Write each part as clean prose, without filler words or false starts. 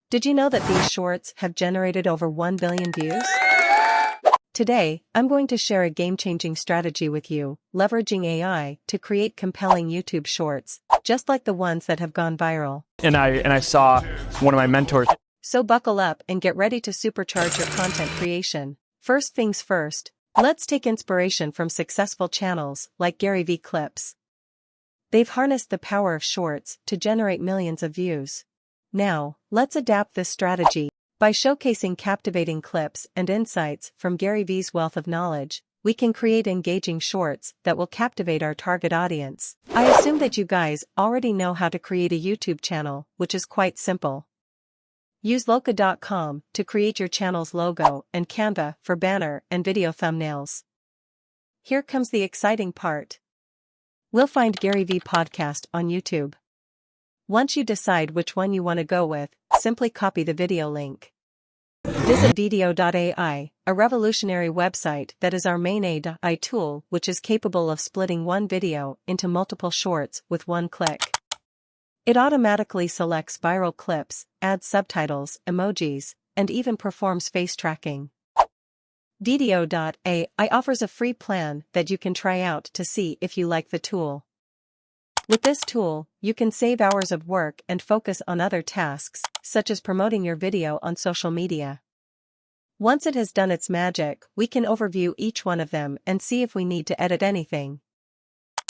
Did you know that these shorts have generated over 1 billion views? Today, I'm going to share a game-changing strategy with you, leveraging AI to create compelling YouTube shorts, just like the ones that have gone viral. And I saw one of my mentors. So buckle up and get ready to supercharge your content creation. First things first, let's take inspiration from successful channels like Gary V Clips. They've harnessed the power of shorts to generate millions of views. Now, let's adapt this strategy. By showcasing captivating clips and insights from Gary V's wealth of knowledge, we can create engaging shorts that will captivate our target audience. I assume that you guys already know how to create a YouTube channel, which is quite simple. Use Loca.com to create your channel's logo and Canva for banner and video thumbnails. Here comes the exciting part. We'll find Gary V Podcast on YouTube. Once you decide which one you want to go with, simply copy the video link. Visit vidyo.ai, a revolutionary website that is our main AI tool, which is capable of splitting one video into multiple shorts with one click. It automatically selects viral clips, adds subtitles, emojis, and even performs face tracking. Vidyo.ai offers a free plan that you can try out to see if you like the tool. With this tool, you can save hours of work and focus on other tasks, such as promoting your video on social media. Once it has done its magic, we can overview each one of them and see if we need to edit anything.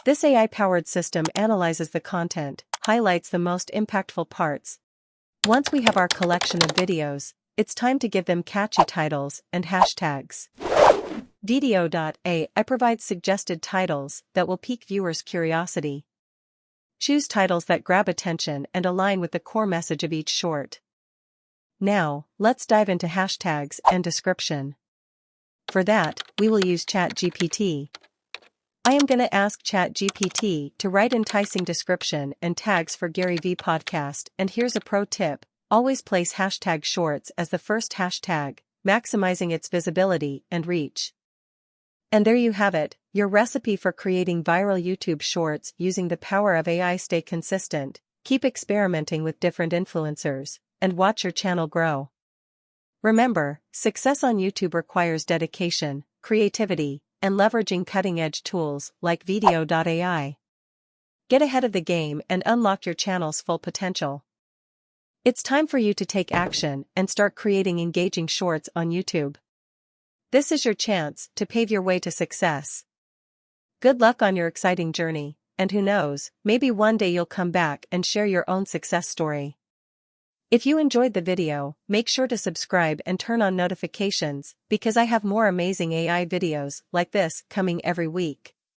This AI-powered system analyzes the content, highlights the most impactful parts. Once we have our collection of videos, it's time to give them catchy titles and hashtags. Vidyo.ai provides suggested titles that will pique viewers' curiosity. Choose titles that grab attention and align with the core message of each short. Now, let's dive into hashtags and description. For that, we will use ChatGPT. I am going to ask ChatGPT to write enticing description and tags for Gary V Podcast, and here's a pro tip: always place hashtag shorts as the first hashtag, maximizing its visibility and reach. And there you have it, your recipe for creating viral YouTube shorts using the power of AI. Stay consistent, keep experimenting with different influencers, and watch your channel grow. Remember, success on YouTube requires dedication, creativity, and leveraging cutting-edge tools like vidyo.ai. Get ahead of the game and unlock your channel's full potential. It's time for you to take action and start creating engaging shorts on YouTube. This is your chance to pave your way to success. Good luck on your exciting journey, and who knows, maybe one day you'll come back and share your own success story. If you enjoyed the video, make sure to subscribe and turn on notifications, because I have more amazing AI videos like this coming every week.